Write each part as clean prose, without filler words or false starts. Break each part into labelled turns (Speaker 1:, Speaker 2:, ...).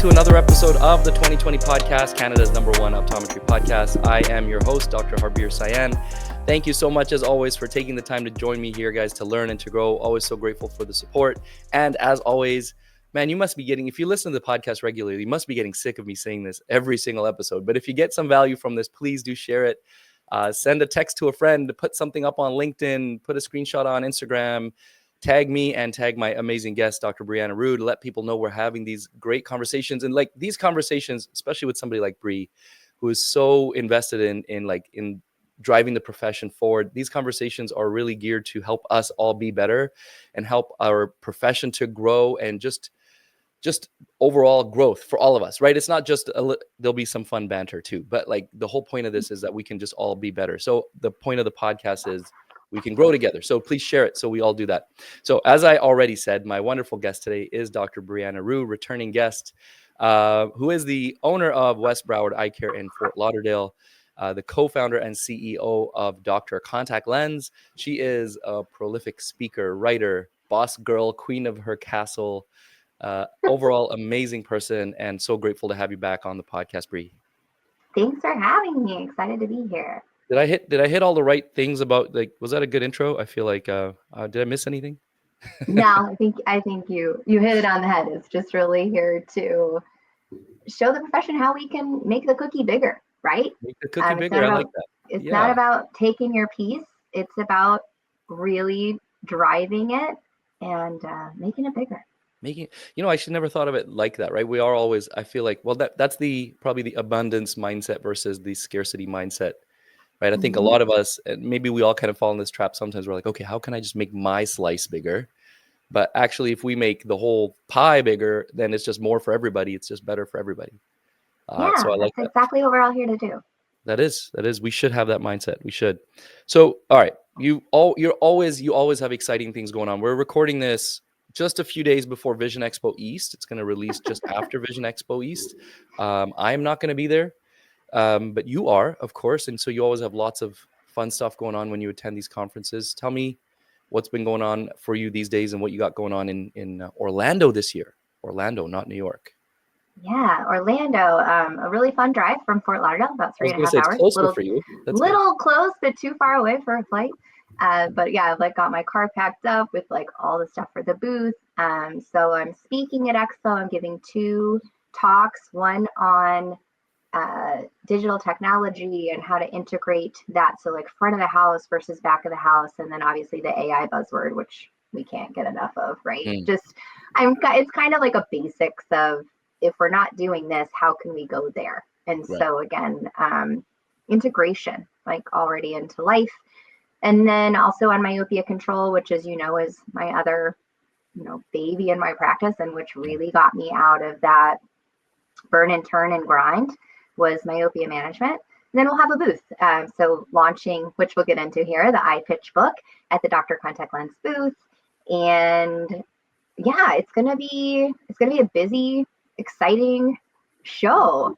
Speaker 1: to another episode of the 2020 podcast, Canada's #1 optometry podcast. I am your host, Dr. Harbir Sayan. Thank you so much, as always, for taking the time to join me here, guys, to learn and to grow. Always so grateful for the support. And as always, man, you must be getting, if you listen to the podcast regularly, you must be getting sick of me saying this every single episode. But if you get some value from this, please do share it. Send a text to a friend, put something up on LinkedIn, put a screenshot on Instagram, tag me and tag my amazing guest, Dr. Brianna Rhue, to let people know we're having these great conversations. And like these conversations, especially with somebody like Bri, who is so invested in driving the profession forward. These conversations are really geared to help us all be better and help our profession to grow and just overall growth for all of us, right? It's not just there'll be some fun banter too, but like the whole point of this is that we can just all be better. So the point of the podcast is we can grow together. So please share it so we all do that. So as I already said, my wonderful guest today is Dr. Brianna Rhue, returning guest, who is the owner of West Broward Eyecare in Fort Lauderdale, the co-founder and CEO of Dr. Contact Lens. She is a prolific speaker, writer, boss girl, queen of her castle, overall amazing person, and so grateful to have you back on the podcast, Bri.
Speaker 2: Thanks for having me. Excited to be here.
Speaker 1: Did I hit all the right things about, like, was that a good intro? I feel like did I miss anything?
Speaker 2: No, I think you hit it on the head. It's just really here to show the profession how we can make the cookie bigger, right?
Speaker 1: Make the cookie bigger. I like that.
Speaker 2: It's not about taking your piece. It's about really driving it and making it bigger.
Speaker 1: I should never thought of it like that, right? We are always, I feel like, well, that's probably the abundance mindset versus the scarcity mindset, right? I think a lot of us, and maybe we all kind of fall in this trap sometimes. We're like, okay, how can I just make my slice bigger? But actually, if we make the whole pie bigger, then it's just more for everybody. It's just better for everybody.
Speaker 2: So I like that's exactly what we're all here to do.
Speaker 1: That is. We should have that mindset. We should. So, all right, you always have exciting things going on. We're recording this just a few days before Vision Expo East. It's going to release just after Vision Expo East. I'm not going to be there, but you are, of course. And so you always have lots of fun stuff going on when you attend these conferences. Tell me what's been going on for you these days and what you got going on in Orlando this year. Orlando, not New York.
Speaker 2: Yeah, Orlando. A really fun drive from Fort Lauderdale, about 3.5 hours.
Speaker 1: It's closer for you.
Speaker 2: Little close, but too far away for a flight. But yeah, I've got my car packed up with all the stuff for the booth. So I'm speaking at Expo. I'm giving 2 talks, one on digital technology and how to integrate that. So front of the house versus back of the house. And then obviously the AI buzzword, which we can't get enough of, right? It's kind of like a basics of, if we're not doing this, how can we go there? And so again, integration, already into life. And then also on myopia control, which is my other, baby in my practice, and which really got me out of that burn and turn and grind, was myopia management. And then we'll have a booth. So launching, which we'll get into here, the Eye Pitch book at the Dr. Contact Lens booth. And yeah, it's gonna be a busy, exciting show.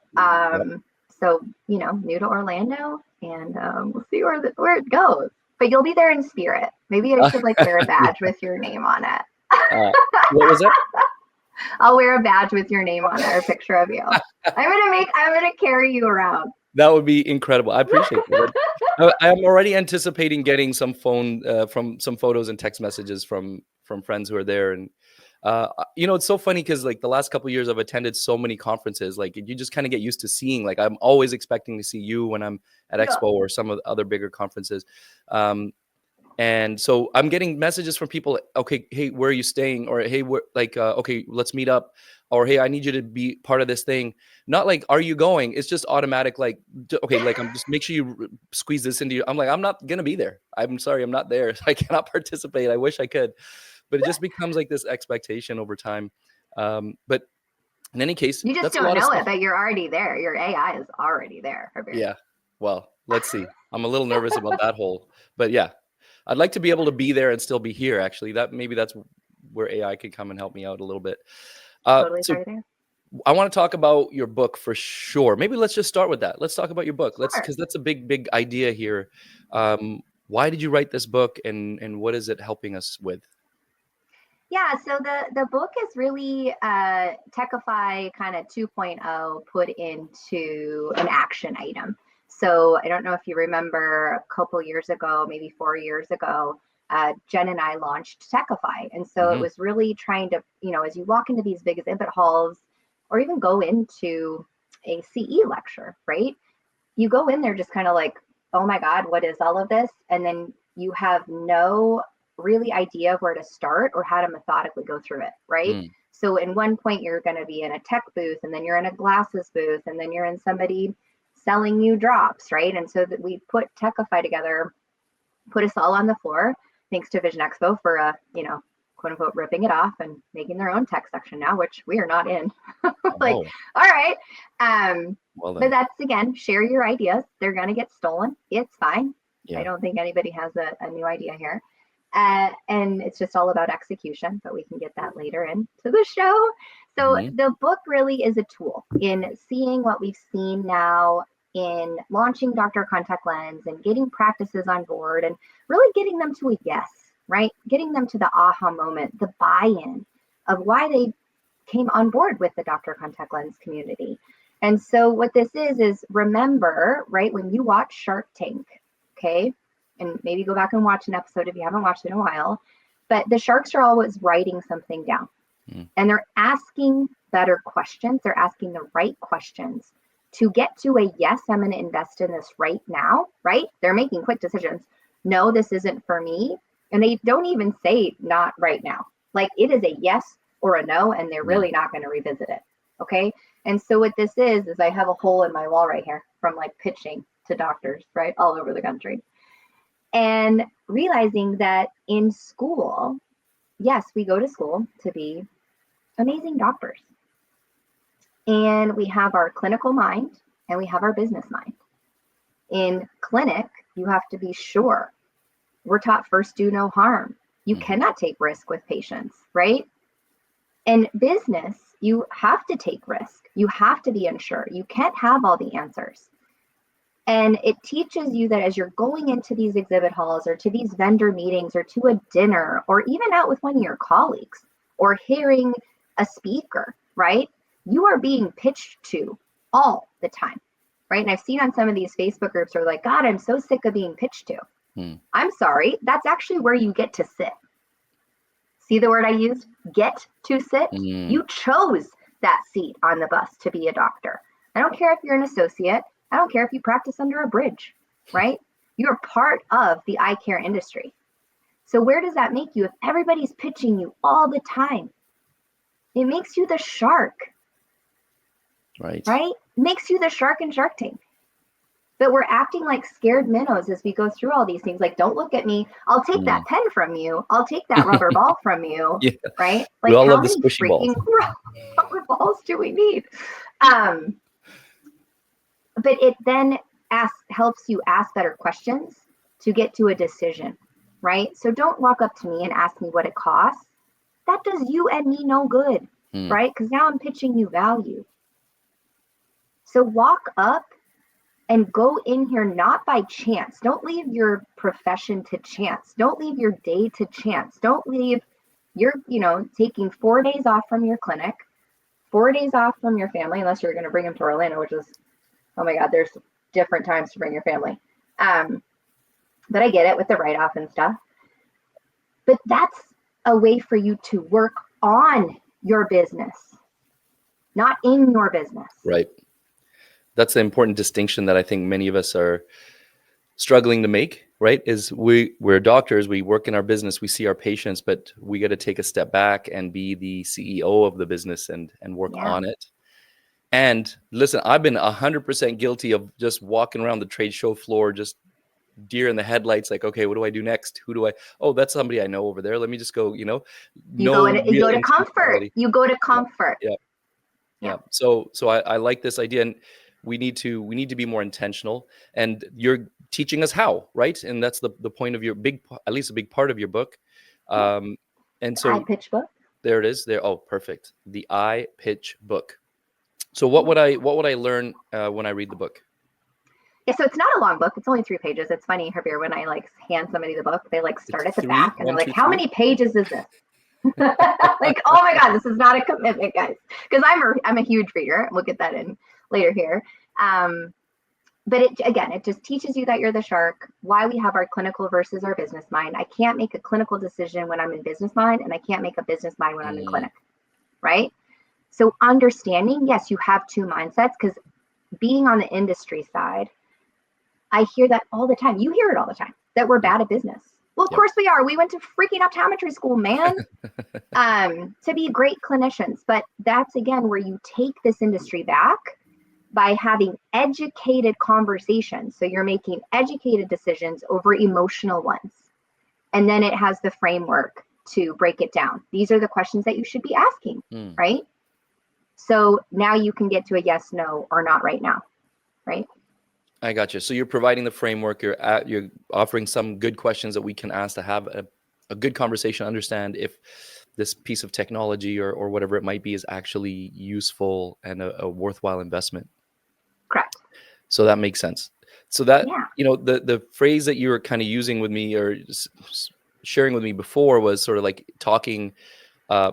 Speaker 2: So new to Orlando, and we'll see where it goes. But you'll be there in spirit. Maybe I should wear a badge with your name on it.
Speaker 1: What was that?
Speaker 2: I'll wear a badge with your name on it, or a picture of you. I'm gonna carry you around.
Speaker 1: That would be incredible. I appreciate it. I'm already anticipating getting some from some photos and text messages from friends who are there. And it's so funny because the last couple of years I've attended so many conferences. You just kind of get used to seeing, I'm always expecting to see you when I'm at Expo or some of the other bigger conferences. And so I'm getting messages from people, okay, hey, where are you staying? Or, hey, okay, let's meet up. Or, hey, I need you to be part of this thing. Not are you going? It's just automatic, okay, I'm just make sure you squeeze this into you. I'm I'm not going to be there. I'm sorry, I'm not there. I cannot participate. I wish I could. But it just becomes this expectation over time. But in any case,
Speaker 2: you just don't know it, but you're already there. Your AI is already there.
Speaker 1: Yeah. Well, let's see. I'm a little nervous about that but yeah, I'd like to be able to be there and still be here. Actually, that's where AI can come and help me out a little bit.
Speaker 2: Totally.
Speaker 1: So I want to talk about your book for sure. Maybe let's just start with that. Let's talk about your book. Because that's a big idea here. Why did you write this book, and what is it helping us with?
Speaker 2: Yeah, so the book is really Techify kind of 2.0 put into an action item. So I don't know if you remember a couple years ago, maybe 4 years ago, Jen and I launched Techify. And so it
Speaker 1: Mm-hmm.
Speaker 2: was really trying to, as you walk into these big exhibit halls or even go into a CE lecture, right? You go in there just kind of like, oh my God, what is all of this? And then you have no really idea of where to start or how to methodically go through it, right?
Speaker 1: Mm.
Speaker 2: So in one point, you're going to be in a tech booth, and then you're in a glasses booth, and then you're in somebody selling you drops, right? And so that we put Techify together, put us all on the floor, thanks to Vision Expo for, quote unquote, ripping it off and making their own tech section now, which we are not in. Like,
Speaker 1: Oh,
Speaker 2: all right.
Speaker 1: well
Speaker 2: But
Speaker 1: then.
Speaker 2: that's, again, share your ideas. They're going to get stolen. It's fine. I
Speaker 1: Yeah.
Speaker 2: don't think anybody has a new idea here. And it's just all about execution, but we can get that later into the show. So
Speaker 1: Mm-hmm.
Speaker 2: the book really is a tool in seeing what we've seen now in launching Dr. Contact Lens and getting practices on board and really getting them to a yes, right? Getting them to the aha moment, the buy-in of why they came on board with the Dr. Contact Lens community. And so what this is remember, right, when you watch Shark Tank, okay, and maybe go back and watch an episode if you haven't watched it in a while, but the sharks are always writing something down.
Speaker 1: Mm.
Speaker 2: And they're asking better questions. They're asking the right questions to get to a yes, I'm going to invest in this right now, right? They're making quick decisions. No, this isn't for me. And they don't even say not right now. Like it is a yes or a no, and they're really not going to revisit it. Okay. And so what this is I have a hole in my wall right here from like pitching to doctors, right? All over the country. And realizing that in school, yes, we go to school to be amazing doctors. And we have our clinical mind and we have our business mind. In clinic, you have to be sure. We're taught first do no harm. You cannot take risk with patients, right? In business, you have to take risk. You have to be unsure. You can't have all the answers. And it teaches you that as you're going into these exhibit halls or to these vendor meetings or to a dinner or even out with one of your colleagues or hearing a speaker, right? You are being pitched to all the time, right? And I've seen on some of these Facebook groups are like, God, I'm so sick of being pitched to. I'm sorry, that's actually where you get to sit. See the word I used? Get to sit. You chose that seat on the bus to be a doctor. I don't care if you're an associate. I don't care if you practice under a bridge, right? You're part of the eye care industry. So where does that make you if everybody's pitching you all the time? It makes you the shark, right? It makes you the shark in Shark Tank. But we're acting like scared minnows as we go through all these things. Like, don't look at me. I'll take that pen from you. I'll take that rubber ball from you, right? Like,
Speaker 1: We all
Speaker 2: how
Speaker 1: love the
Speaker 2: many
Speaker 1: squishy
Speaker 2: freaking rubber balls do we need? But it then helps you ask better questions to get to a decision, right? So don't walk up to me and ask me what it costs. That does you and me no good, right? Because now I'm pitching you value. So walk up and go in here not by chance. Don't leave your profession to chance. Don't leave your day to chance. Don't leave your, taking 4 days off from your clinic, 4 days off from your family, unless you're going to bring them to Orlando, which is, oh my God, there's different times to bring your family. But I get it with the write-off and stuff. But that's a way for you to work on your business, not in your business.
Speaker 1: Right. That's the important distinction that I think many of us are struggling to make, right? Is we're doctors, we work in our business, we see our patients, but we got to take a step back and be the CEO of the business and work on it. And listen, I've been 100% guilty of just walking around the trade show floor, just deer in the headlights, like, okay, what do I do next? Oh, that's somebody I know over there. Let me just go,
Speaker 2: you go to comfort. You go to comfort.
Speaker 1: Yeah. So I like this idea, and we need to be more intentional, and you're teaching us how, right? And that's the point of your at least a big part of your book. And so
Speaker 2: eye pitch book.
Speaker 1: There it is there. Oh, perfect. The eye pitch book. So what would I learn when I read the book?
Speaker 2: Yeah, so it's not a long book. It's only 3 pages. It's funny, Javier, when I hand somebody the book, they start at the back and they're like, how many pages is this? Like, oh my God, this is not a commitment, guys. Because I'm a huge reader. We'll get that in later here. But it just teaches you that you're the shark, why we have our clinical versus our business mind. I can't make a clinical decision when I'm in business mind, and I can't make a business mind when I'm in clinic, right? So understanding, yes, you have two mindsets, because being on the industry side, I hear that all the time. You hear it all the time, that we're bad at business. Well, of course we are. We went to freaking optometry school, man, to be great clinicians. But that's, again, where you take this industry back by having educated conversations. So you're making educated decisions over emotional ones. And then it has the framework to break it down. These are the questions that you should be asking, right? So now you can get to a yes, no, or not right now, right?
Speaker 1: I got you. So you're providing the framework. You're offering some good questions that we can ask to have a good conversation, understand if this piece of technology or whatever it might be is actually useful and a worthwhile investment.
Speaker 2: Correct.
Speaker 1: So that makes sense. So that, the phrase that you were kind of using with me or sharing with me before was sort of like talking,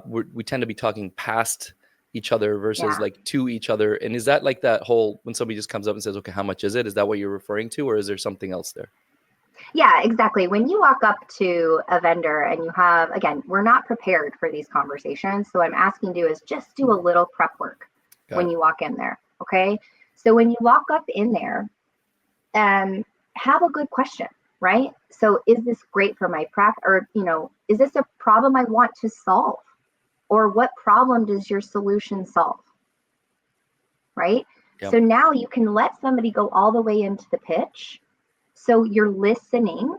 Speaker 1: we tend to be talking past each other versus like to each other. And is that like that whole, when somebody just comes up and says, okay, how much is it? Is that what you're referring to, or is there something else there?
Speaker 2: Yeah, exactly. When you walk up to a vendor and you have, again, we're not prepared for these conversations. So I'm asking you is just do a little prep work when you walk in there. Okay. So when you walk up in there, have a good question, right? So is this great for my practice, or, is this a problem I want to solve? Or what problem does your solution solve? Right? Yep. So now you can let somebody go all the way into the pitch. So you're listening,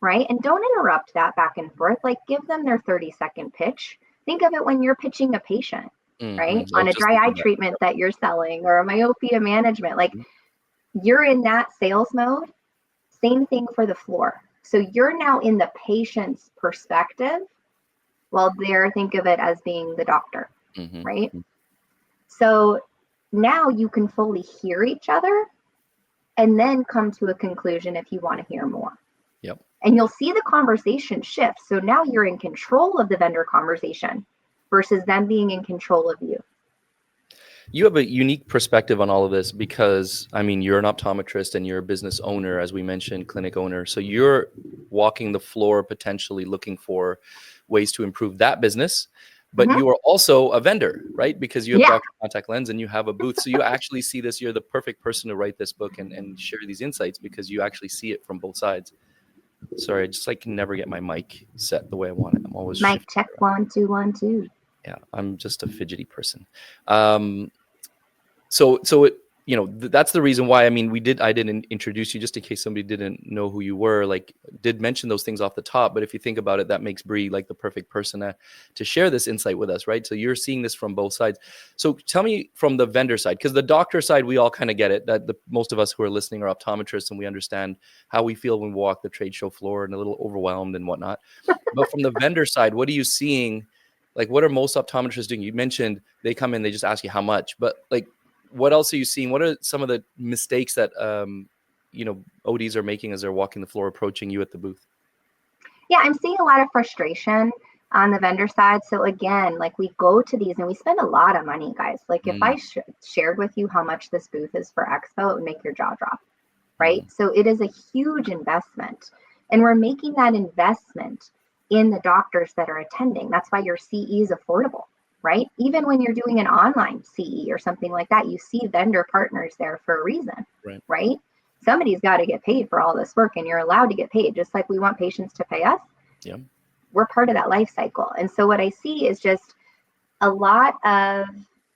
Speaker 2: right? And don't interrupt that back and forth. Like, give them their 30-second pitch. Think of it when you're pitching a patient, right? On a dry eye treatment that you're selling, or a myopia management. Like, you're in that sales mode. Same thing for the floor. So you're now in the patient's perspective, while think of it as being the doctor, right? So now you can fully hear each other and then come to a conclusion if you want to hear more.
Speaker 1: Yep.
Speaker 2: And you'll see the conversation shift. So now you're in control of the vendor conversation versus them being in control of you.
Speaker 1: You have a unique perspective on all of this because, you're an optometrist and you're a business owner, as we mentioned, clinic owner. So you're walking the floor, potentially looking for ways to improve that business. But you are also a vendor, right? Because you have Dr. Contact Lens and you have a booth. So you actually see this. You're the perfect person to write this book and share these insights because you actually see it from both sides. Sorry, I just can never get my mic set the way I want it. I'm always
Speaker 2: mic check around. 1 2 1 2.
Speaker 1: Yeah, I'm just a fidgety person. So it, that's the reason why, I didn't introduce you just in case somebody didn't know who you were, did mention those things off the top. But if you think about it, that makes Bree the perfect person to share this insight with us, right? So you're seeing this from both sides. So tell me from the vendor side, because the doctor side, we all kind of get it, that most of us who are listening are optometrists and we understand how we feel when we walk the trade show floor and a little overwhelmed and whatnot. But from the vendor side, what are you seeing? What are most optometrists doing? You mentioned they come in, they just ask you how much, but what else are you seeing? What are some of the mistakes that, ODs are making as they're walking the floor, approaching you at the booth?
Speaker 2: Yeah, I'm seeing a lot of frustration on the vendor side. So again, we go to these and we spend a lot of money, guys. If I shared with you how much this booth is for Expo, it would make your jaw drop, right? So it is a huge investment. And we're making that investment in the doctors that are attending. That's why your CE is affordable. Right? Even when you're doing an online CE or something like that, you see vendor partners there for a reason, right? Somebody's got to get paid for all this work, and you're allowed to get paid, just like we want patients to pay us.
Speaker 1: Yeah.
Speaker 2: We're part of that life cycle. And so what I see is just a lot of,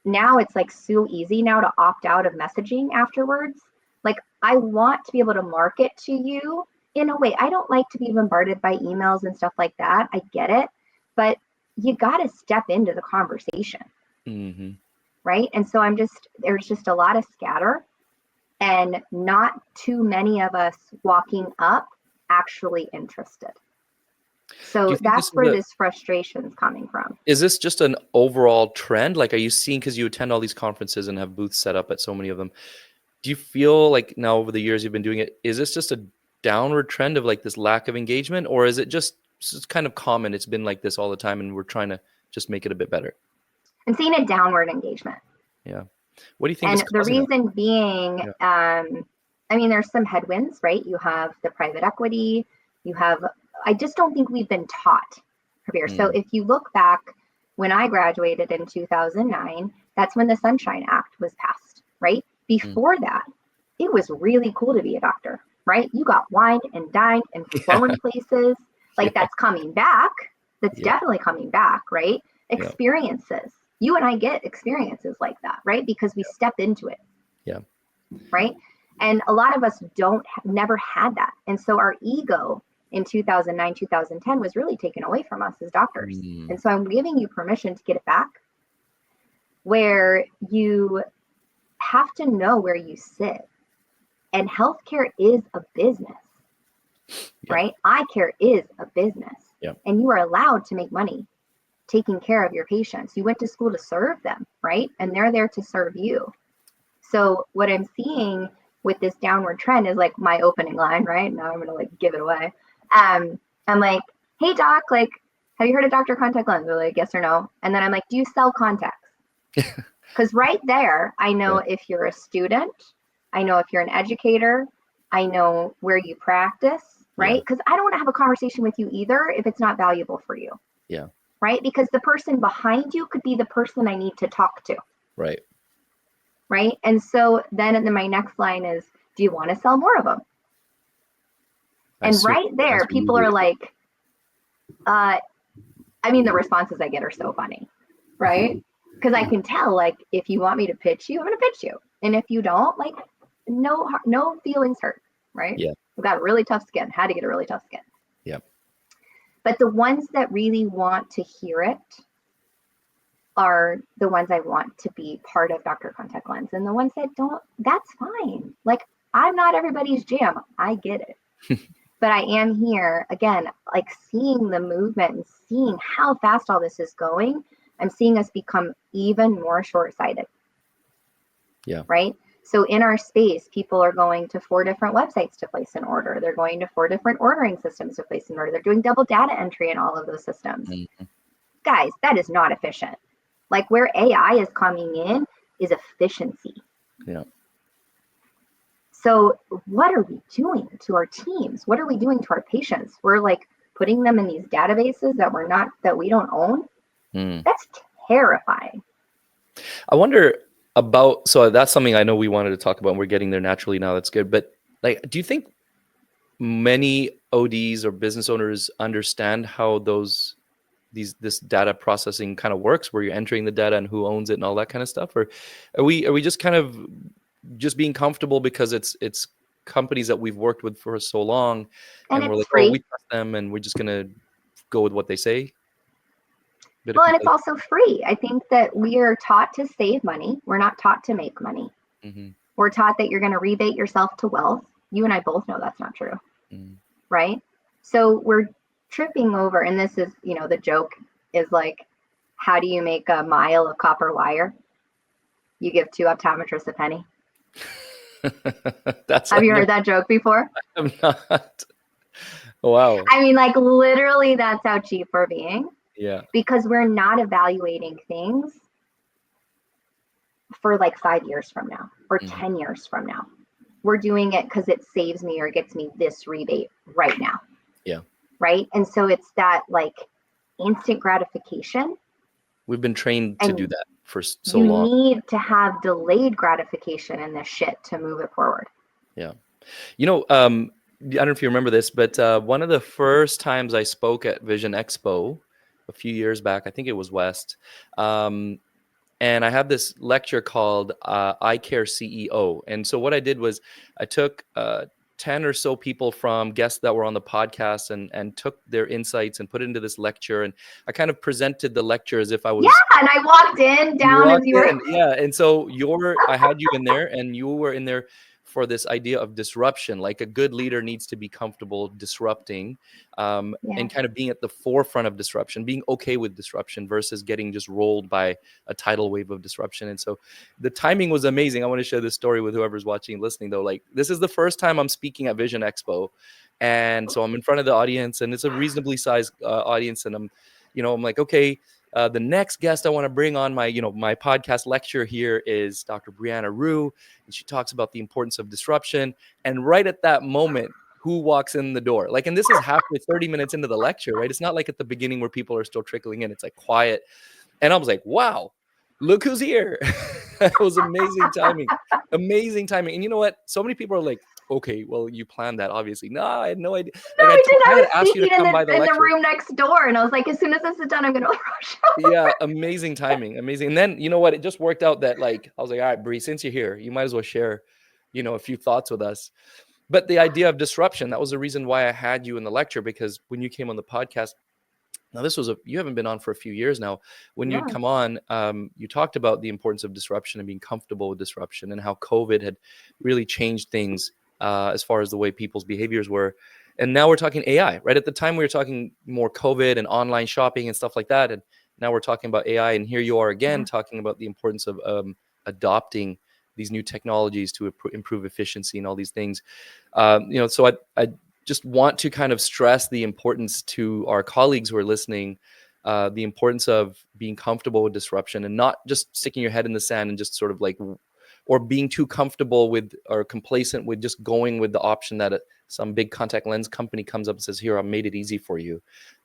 Speaker 2: now it's so easy now to opt out of messaging afterwards. I want to be able to market to you in a way. I don't like to be bombarded by emails and stuff like that. I get it. But you got to step into the conversation. Right. And so there's just a lot of scatter and not too many of us walking up actually interested. So that's where this frustration is coming from.
Speaker 1: Is this just an overall trend? Are you seeing, because you attend all these conferences and have booths set up at so many of them, do you feel now over the years you've been doing it, is this just a downward trend of this lack of engagement, or is it just it's kind of common. It's been like this all the time, and we're trying to just make it a bit better.
Speaker 2: I'm seeing a downward engagement.
Speaker 1: Yeah. What do you think
Speaker 2: And
Speaker 1: is
Speaker 2: the
Speaker 1: causing
Speaker 2: reason being,
Speaker 1: Yeah.
Speaker 2: I mean, there's some headwinds, right? You have the private equity, I just don't think we've been taught, Kabir. So
Speaker 1: Mm.
Speaker 2: if you look back, when I graduated in 2009, that's when the Sunshine Act was passed, right? Before that, it was really cool to be a doctor, right? You got wined and dined and flown places. Like,
Speaker 1: Yeah.
Speaker 2: that's coming back. That's
Speaker 1: Yeah.
Speaker 2: definitely coming back, right?
Speaker 1: Yeah.
Speaker 2: Experiences. You and I get experiences like that, right? Because we step into it.
Speaker 1: Yeah.
Speaker 2: Right. And a lot of us never had that. And so our ego in 2009, 2010 was really taken away from us as doctors. And so I'm giving you permission to get it back, where you have to know where you sit. And healthcare is a business, right? Eye care is a business.
Speaker 1: Yeah.
Speaker 2: And you are allowed to make money taking care of your patients. You went to school to serve them, right? And they're there to serve you. So what I'm seeing with this downward trend is like my opening line, right? Now I'm going to like give it away. I'm like, hey doc, like, have you heard of Dr. Contact Lens? They're like, yes or no. And then I'm like, do you sell contacts? Because right there, I know if you're a student, I know if you're an educator, I know where you practice, right? Because I don't want to have a conversation with you either if it's not valuable for you.
Speaker 1: Yeah.
Speaker 2: Right? Because the person behind you could be the person I need to talk to.
Speaker 1: Right.
Speaker 2: Right. And so then my next line is, do you want to sell more of them? And right there, people are like, I mean, the responses I get are so funny, right? Because I can tell, like, if you want me to pitch you, I'm going to pitch you. And if you don't, like, no feelings hurt, right?
Speaker 1: Yeah.
Speaker 2: I've got really tough skin, had to get a really tough skin.
Speaker 1: Yeah.
Speaker 2: But the ones that really want to hear it are the ones I want to be part of Dr. Contact Lens. And the ones that don't, that's fine. Like, I'm not everybody's jam. I get it. But I am here, again, like seeing the movement and seeing how fast all this is going. I'm seeing us become even more short-sighted.
Speaker 1: Yeah.
Speaker 2: Right? So in our space, people are going to 4 different websites to place an order. They're going to 4 different ordering systems to place an order. They're doing double data entry in all of those systems. Guys, that is not efficient. Like, where AI is coming in is efficiency.
Speaker 1: Yeah.
Speaker 2: So what are we doing to our teams? What are we doing to our patients? We're like putting them in these databases that we don't own. That's terrifying.
Speaker 1: I wonder about, so that's something I know we wanted to talk about, and we're getting there naturally now. That's good. But like, do you think many ODs or business owners understand how this data processing kind of works, where you're entering the data and who owns it and all that kind of stuff? Or are we just kind of just being comfortable because it's companies that we've worked with for so long, and we're like,
Speaker 2: free.
Speaker 1: oh, we trust them and we're just gonna go with what they say?
Speaker 2: Well, and it's also free. I think that we are taught to save money. We're not taught to make money. We're taught that you're going to rebate yourself to wealth. You and I both know that's not true. Right? So we're tripping over, and this is, the joke is like, how do you make a mile of copper wire? You give 2 optometrists a penny. Have you heard that joke before?
Speaker 1: I'm not. Wow.
Speaker 2: I mean, like, literally, that's how cheap we're being.
Speaker 1: Yeah.
Speaker 2: Because we're not evaluating things for like 5 years from now or 10 years from now. We're doing it because it saves me or gets me this rebate right now.
Speaker 1: Yeah.
Speaker 2: Right. And so it's that like instant gratification.
Speaker 1: We've been trained to do that for so long.
Speaker 2: You need to have delayed gratification in this shit to move it forward.
Speaker 1: Yeah. I don't know if you remember this, but one of the first times I spoke at Vision Expo a few years back, I think it was West, and I had this lecture called Eyecare CEO. And so what I did was I took 10 or so people from guests that were on the podcast and took their insights and put it into this lecture. And I kind of presented the lecture as if I was.
Speaker 2: Yeah, and I walked in down as you were.
Speaker 1: Yeah, and so I had you in there, and you were in there for this idea of disruption. Like, a good leader needs to be comfortable disrupting, and kind of being at the forefront of disruption, being okay with disruption versus getting just rolled by a tidal wave of disruption. And so the timing was amazing. I want to share this story with whoever's watching and listening, though. Like, this is the first time I'm speaking at Vision Expo, And so I'm in front of the audience, and it's a reasonably sized audience. And I'm like, okay, the next guest I want to bring on my podcast lecture here is Dr. Brianna Rhue, and she talks about the importance of disruption. And right at that moment, who walks in the door? Like, and this is halfway 30 minutes into the lecture, right? It's not like at the beginning where people are still trickling in. It's like quiet. And I was like, wow, look who's here. It was amazing timing. Amazing timing. And you know what? So many people are like, okay, well, you planned that, obviously. No, I had no idea.
Speaker 2: No,
Speaker 1: Like,
Speaker 2: I didn't.
Speaker 1: I
Speaker 2: I
Speaker 1: had
Speaker 2: was
Speaker 1: asked you to
Speaker 2: speaking
Speaker 1: come by the
Speaker 2: in the
Speaker 1: lecture.
Speaker 2: room next door, and I was like, as soon as this is done, I'm going to rush out.
Speaker 1: Yeah, amazing timing. Amazing. And then, you know what? It just worked out that, like, I was like, all right, Bree, since you're here, you might as well share, a few thoughts with us. But the idea of disruption, that was the reason why I had you in the lecture, because when you came on the podcast, now you haven't been on for a few years now. When you'd come on, you talked about the importance of disruption and being comfortable with disruption, and how COVID had really changed things as far as the way people's behaviors were. And now we're talking AI, right? At the time we were talking more COVID and online shopping and stuff like that. And now we're talking about AI. And here you are again, talking about the importance of adopting these new technologies to improve efficiency and all these things. So I just want to kind of stress the importance to our colleagues who are listening, the importance of being comfortable with disruption and not just sticking your head in the sand and just sort of like, or being too comfortable with or complacent with just going with the option that some big contact lens company comes up and says, here, I made it easy for you.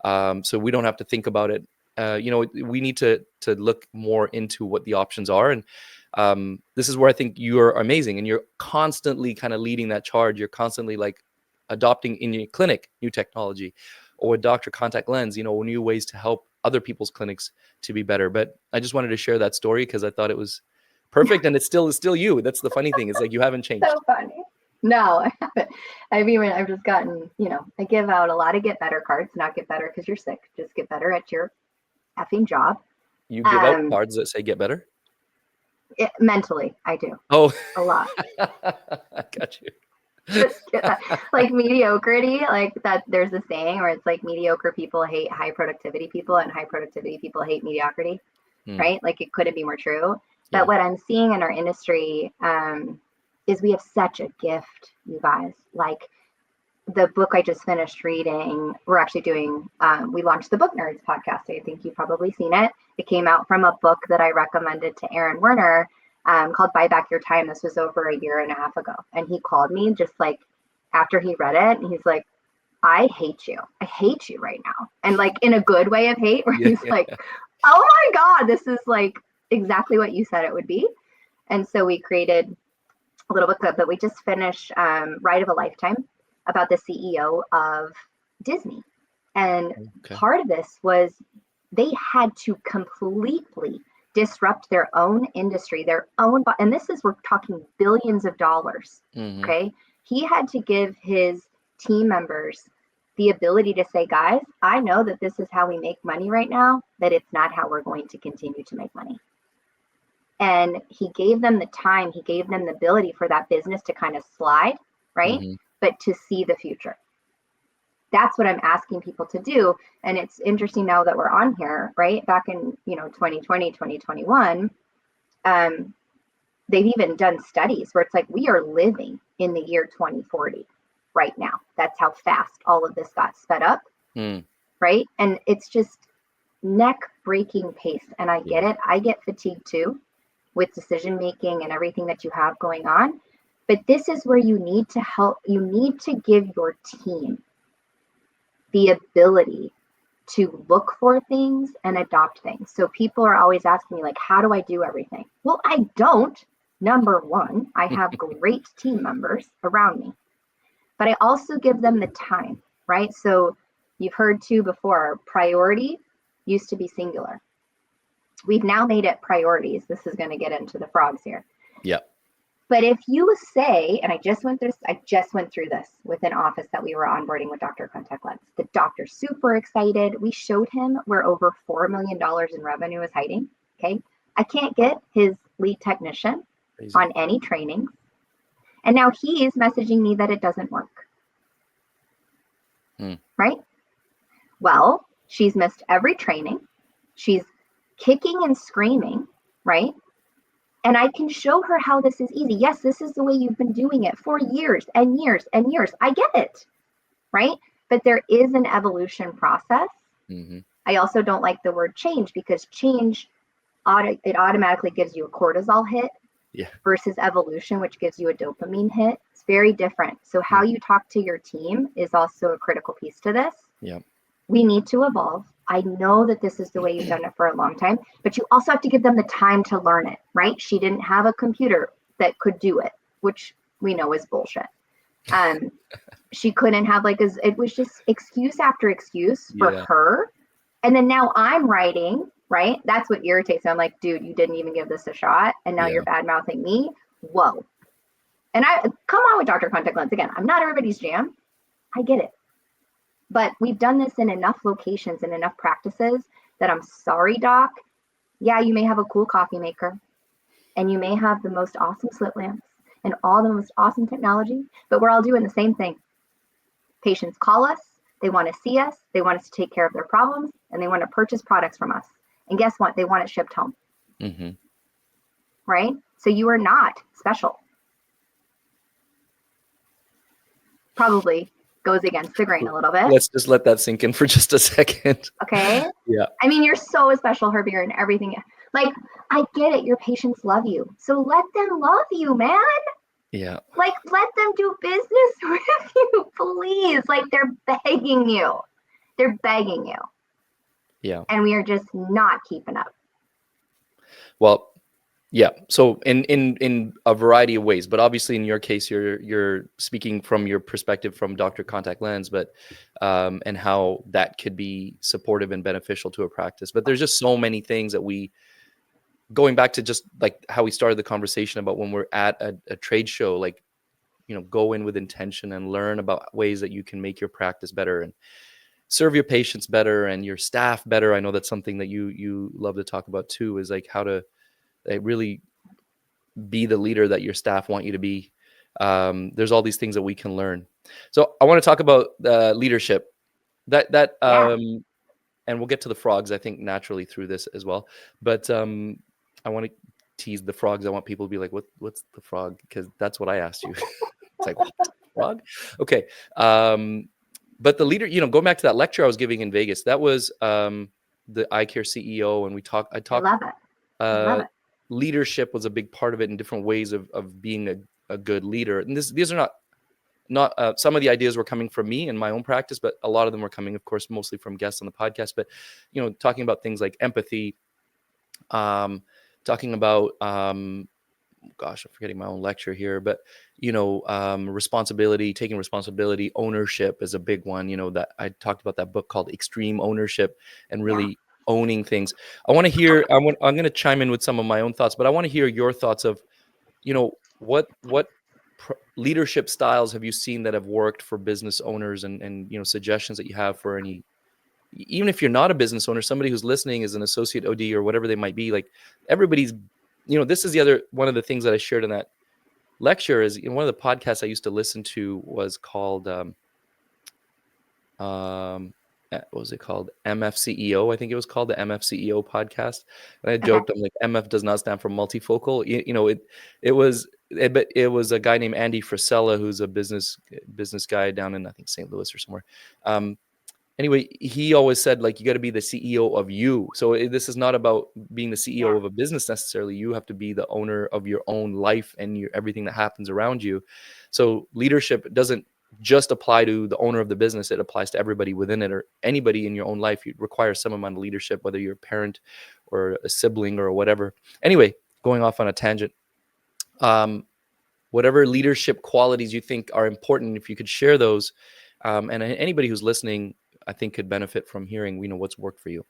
Speaker 1: So we don't have to think about it. We need to look more into what the options are. And this is where I think you're amazing, and you're constantly kind of leading that charge. You're constantly like adopting in your clinic new technology, or with Dr. Contact Lens, new ways to help other people's clinics to be better. But I just wanted to share that story because I thought it was perfect, and it's still you. That's the funny thing. It's like you haven't changed.
Speaker 2: So funny. No, I haven't. I've just gotten, I give out a lot of get better cards, not get better because you're sick. Just get better at your effing job.
Speaker 1: You give out cards that say get better?
Speaker 2: Mentally, I do.
Speaker 1: Oh,
Speaker 2: a lot.
Speaker 1: I got you.
Speaker 2: Like mediocrity, like that. There's a saying where it's like mediocre people hate high productivity people, and high productivity people hate mediocrity, right? Like it couldn't be more true. But what I'm seeing in our industry is we have such a gift, you guys. Like the book I just finished reading, we're actually doing, we launched the Book Nerds podcast. I think you've probably seen it. It came out from a book that I recommended to Aaron Werner called Buy Back Your Time. This was over a year and a half ago. And he called me just like after he read it, and he's like, I hate you. I hate you right now. And like in a good way of hate, where he's like, oh my God, this is like exactly what you said it would be. And so we created a little book club, but we just finished Ride of a Lifetime about the CEO of Disney. And part of this was they had to completely disrupt their own industry, and this is, we're talking billions of dollars. Okay. He had to give his team members the ability to say, guys, I know that this is how we make money right now, that it's not how we're going to continue to make money. And he gave them the time, he gave them the ability for that business to kind of slide, right? But to see the future. That's what I'm asking people to do. And it's interesting now that we're on here, right? Back in, 2020, 2021, they've even done studies where it's like, we are living in the year 2040 right now. That's how fast all of this got sped up, right? And it's just neck breaking pace. And I get it. I get fatigued too with decision making and everything that you have going on. But this is where you need to help. You need to give your team the ability to look for things and adopt things. So people are always asking me, like, how do I do everything? Well, I don't. Number one, I have great team members around me, but I also give them the time, right? So you've heard too before, priority used to be singular. We've now made it priorities. This is going to get into the frogs here.
Speaker 1: Yep.
Speaker 2: But if you say, and I just went through this with an office that we were onboarding with Dr. Contact Lens. The doctor's super excited. We showed him where over $4 million in revenue is hiding. Okay. I can't get his lead technician on any training. And now he is messaging me that it doesn't work. Right? Well, she's missed every training. She's kicking and screaming, right? And I can show her how this is easy. Yes, this is the way you've been doing it for years and years and years. I get it, right? But there is an evolution process.
Speaker 1: Mm-hmm.
Speaker 2: I also don't like the word change, because change, it automatically gives you a cortisol hit,
Speaker 1: Yeah.
Speaker 2: versus evolution, which gives you a dopamine hit. It's very different. So how you talk to your team is also a critical piece to this.
Speaker 1: Yeah.
Speaker 2: We need to evolve. I know that this is the way you've done it for a long time, but you also have to give them the time to learn it, right? She didn't have a computer that could do it, which we know is bullshit. She couldn't have it was just excuse after excuse for her. And then now I'm writing, right? That's what irritates me. I'm like, dude, you didn't even give this a shot, and now you're bad mouthing me. Whoa. And I come on with Dr. Contact Lens. Again, I'm not everybody's jam. I get it. But we've done this in enough locations and enough practices that I'm sorry, doc. Yeah, you may have a cool coffee maker, and you may have the most awesome slit lamps and all the most awesome technology, but we're all doing the same thing. Patients call us, they want to see us, they want us to take care of their problems, and they want to purchase products from us. And guess what? They want it shipped home.
Speaker 1: Mm-hmm.
Speaker 2: Right? So you are not special. Probably goes against the grain a little bit.
Speaker 1: Let's just let that sink in for just a second.
Speaker 2: Okay?
Speaker 1: Yeah.
Speaker 2: I mean, you're so special, Herbie, and everything. Like, I get it. Your patients love you. So let them love you, man.
Speaker 1: Yeah.
Speaker 2: Like, let them do business with you, please. Like, they're begging you. They're begging you.
Speaker 1: Yeah.
Speaker 2: And we are just not keeping up.
Speaker 1: Well, yeah. So in a variety of ways, but obviously in your case, you're speaking from your perspective from Dr. Contact Lens, but and how that could be supportive and beneficial to a practice. But there's just so many things that going back to just like how we started the conversation about when we're at a trade show, like, go in with intention and learn about ways that you can make your practice better and serve your patients better and your staff better. I know that's something that you love to talk about too, is like how to really be the leader that your staff want you to be. There's all these things that we can learn. So I want to talk about leadership. And we'll get to the frogs, I think, naturally through this as well. But I want to tease the frogs. I want people to be like, what's the frog? Because that's what I asked you. It's like, what, frog? Okay. But the leader, going back to that lecture I was giving in Vegas, that was the eye care CEO. And I talked.
Speaker 2: I love it. I love it.
Speaker 1: Leadership was a big part of it, in different ways of being a good leader. And these are not some of the ideas were coming from me in my own practice, but a lot of them were coming, of course, mostly from guests on the podcast. But, talking about things like empathy, talking about, gosh, I'm forgetting my own lecture here, but, responsibility, taking responsibility, ownership is a big one, that I talked about that book called Extreme Ownership, and really owning things. I want to hear, I'm going to chime in with some of my own thoughts, but I want to hear your thoughts of, what leadership styles have you seen that have worked for business owners, and suggestions that you have for any, even if you're not a business owner, somebody who's listening is an associate OD or whatever they might be. Like, everybody's, this is one of the things that I shared in that lecture is, one of the podcasts I used to listen to was called, what was it called? MFCEO. I think it was called the MFCEO podcast. And I joked, I'm like, MF does not stand for multifocal. It was a guy named Andy Frisella, who's a business guy down in, I think, St. Louis or somewhere. Anyway, he always said, like, you got to be the CEO of you. So this is not about being the CEO of a business necessarily. You have to be the owner of your own life and everything that happens around you. So leadership doesn't just apply to the owner of the business. It applies to everybody within it, or anybody in your own life. You require some amount of leadership, whether you're a parent or a sibling or whatever. Anyway, going off on a tangent, whatever leadership qualities you think are important, if you could share those, and anybody who's listening, I think, could benefit from hearing, what's worked for you.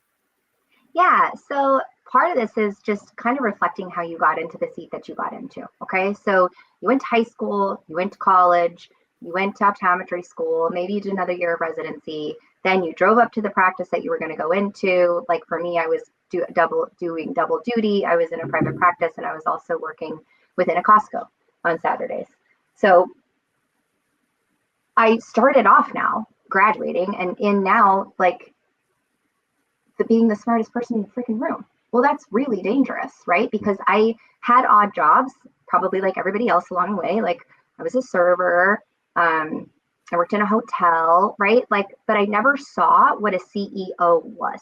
Speaker 2: Yeah. So part of this is just kind of reflecting how you got into the seat that you got into. Okay. So you went to high school, you went to college, you went to optometry school, maybe you did another year of residency. Then you drove up to the practice that you were going to go into. Like for me, I was doing double duty. I was in a private practice, and I was also working within a Costco on Saturdays. So I started off now graduating and in now, like, being the smartest person in the freaking room. Well, that's really dangerous, right? Because I had odd jobs, probably like everybody else along the way. Like, I was a server. I worked in a hotel, right? Like, but I never saw what a CEO was.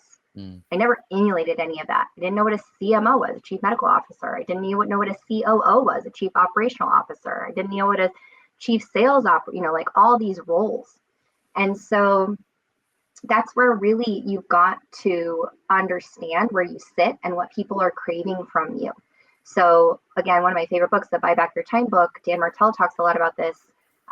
Speaker 2: I never emulated any of that. I didn't know what a CMO was, a chief medical officer. I didn't know what a COO was, a chief operational officer. I didn't know what a chief sales like all these roles. And so that's where really you've got to understand where you sit and what people are craving from you. So again, one of my favorite books, the Buy Back Your Time book, Dan Martell talks a lot about this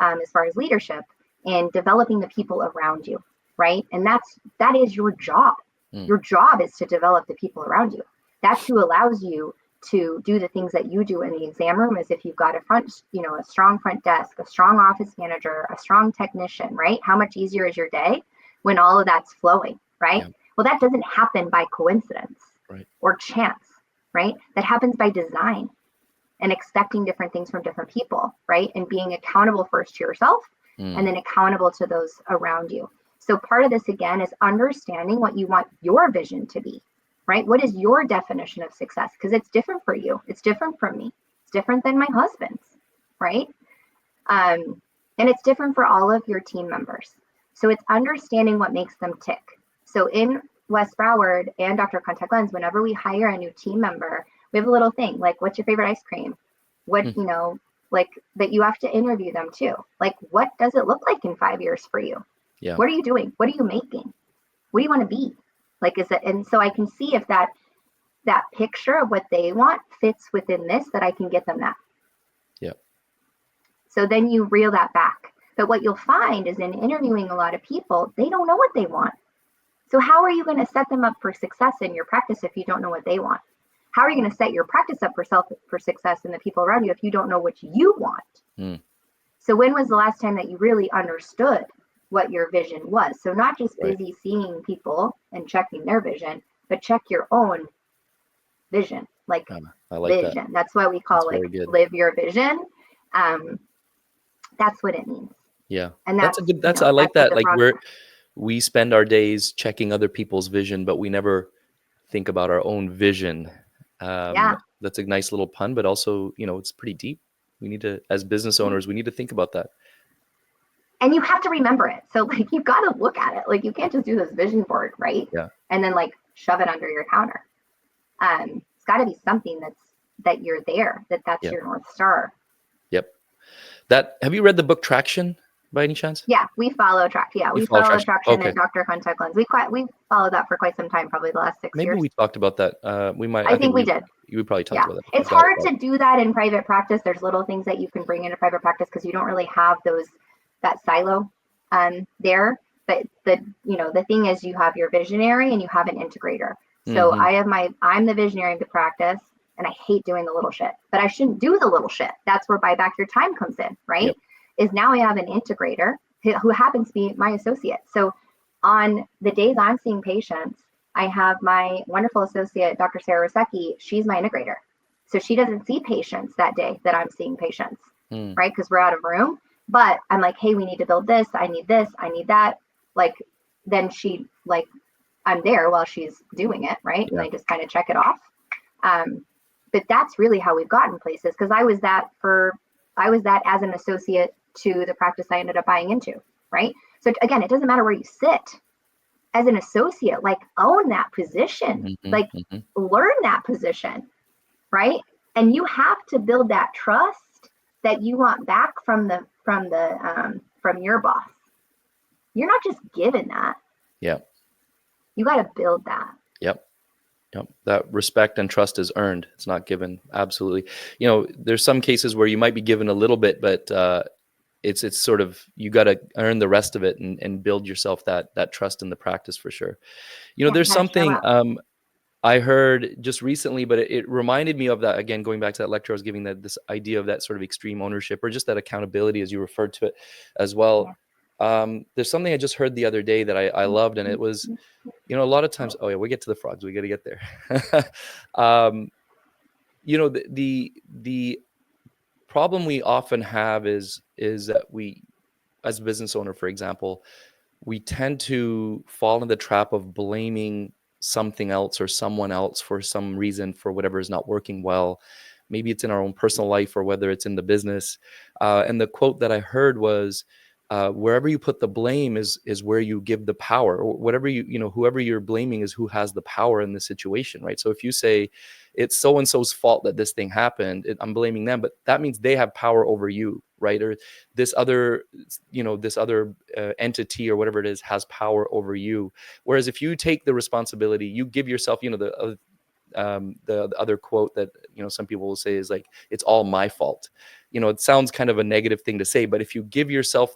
Speaker 2: as far as leadership and developing the people around you, right? And that is your job. Your job is to develop the people around you. That's who allows you to do the things that you do in the exam room, as if you've got a strong front desk, a strong office manager, a strong technician, right? How much easier is your day when all of that's flowing, right? Yeah. Well, that doesn't happen by coincidence or chance, right? That happens by design and expecting different things from different people, right? And being accountable first to yourself and then accountable to those around you. So part of this, again, is understanding what you want your vision to be, right? What is your definition of success? Because it's different for you. It's different from me. It's different than my husband's, right? And it's different for all of your team members. So it's understanding what makes them tick. So in West Broward and Dr. Contact Lens, whenever we hire a new team member, we have a little thing like, what's your favorite ice cream? What, like that you have to interview them too. Like, what does it look like in 5 years for you? Yeah. What are you doing? What are you making? What do you want to be? Like, is it? And so I can see if that picture of what they want fits within this, that I can get them that.
Speaker 1: Yeah.
Speaker 2: So then you reel that back. But what you'll find is in interviewing a lot of people, they don't know what they want. So how are you going to set them up for success in your practice if you don't know what they want? How are you going to set your practice up for success and the people around you if you don't know what you want? So when was the last time that you really understood what your vision was? So not just busy seeing people and checking their vision, but check your own vision. Like, I like vision. That's why we call it live your vision. That's what it means.
Speaker 1: Yeah. And I like that. Like we spend our days checking other people's vision, but we never think about our own vision. That's a nice little pun, but also, it's pretty deep. We need to, as business owners, we need to think about that.
Speaker 2: And you have to remember it. So like, you've got to look at it. Like, you can't just do this vision board, right?
Speaker 1: Yeah.
Speaker 2: And then like shove it under your counter. It's got to be something that you're there, that's your North Star.
Speaker 1: Yep. Have you read the book Traction by any chance?
Speaker 2: Yeah, we follow Traction. Yeah, we follow Traction and Dr. Contact Lens. We followed that for quite some time, probably the last 6 years.
Speaker 1: Maybe we talked about that. We might.
Speaker 2: I think we did.
Speaker 1: You probably talked about that.
Speaker 2: It's hard to do that in private practice. There's little things that you can bring into private practice because you don't really have that silo there. But the thing is, you have your visionary and you have an integrator. So I'm the visionary of the practice, and I hate doing the little shit, but I shouldn't do the little shit. That's where Buy Back Your Time comes in, right? Yep. Is now I have an integrator who happens to be my associate. So on the days I'm seeing patients, I have my wonderful associate, Dr. Sarah Rosecki. She's my integrator. So she doesn't see patients that day that I'm seeing patients, right? Because we're out of room. But I'm like, hey, we need to build this. I need this. I need that. Like, then I'm there while she's doing it, right? Yeah. And I just kind of check it off. But that's really how we've gotten places, because I was that as an associate to the practice I ended up buying into, right? So again, it doesn't matter where you sit. As an associate, like, own that position, learn that position, right? And you have to build that trust that you want back from your boss. You're not just given that.
Speaker 1: Yeah.
Speaker 2: You got to build that.
Speaker 1: Yep. That respect and trust is earned. It's not given. Absolutely. There's some cases where you might be given a little bit, but it's sort of, you got to earn the rest of it and build yourself that trust in the practice for sure. There's something I heard just recently, but it reminded me of that, again, going back to that lecture I was giving, this idea of that sort of extreme ownership, or just that accountability, as you referred to it as well. Yeah. There's something I just heard the other day that I loved, and it was, a lot of times, we get to the frogs, we got to get there. The problem we often have is that we, as a business owner, for example, we tend to fall in the trap of blaming something else or someone else for some reason, for whatever is not working well. Maybe it's in our own personal life, or whether it's in the business. And the quote that I heard was, wherever you put the blame is where you give the power, or whatever whoever you're blaming is who has the power in the situation, right? So if you say it's so and so's fault that this thing happened, I'm blaming them, but that means they have power over you, right? Or this other entity or whatever it is has power over you. Whereas if you take the responsibility, you give yourself, the other quote that some people will say is like, it's all my fault. It sounds kind of a negative thing to say, but if you give yourself,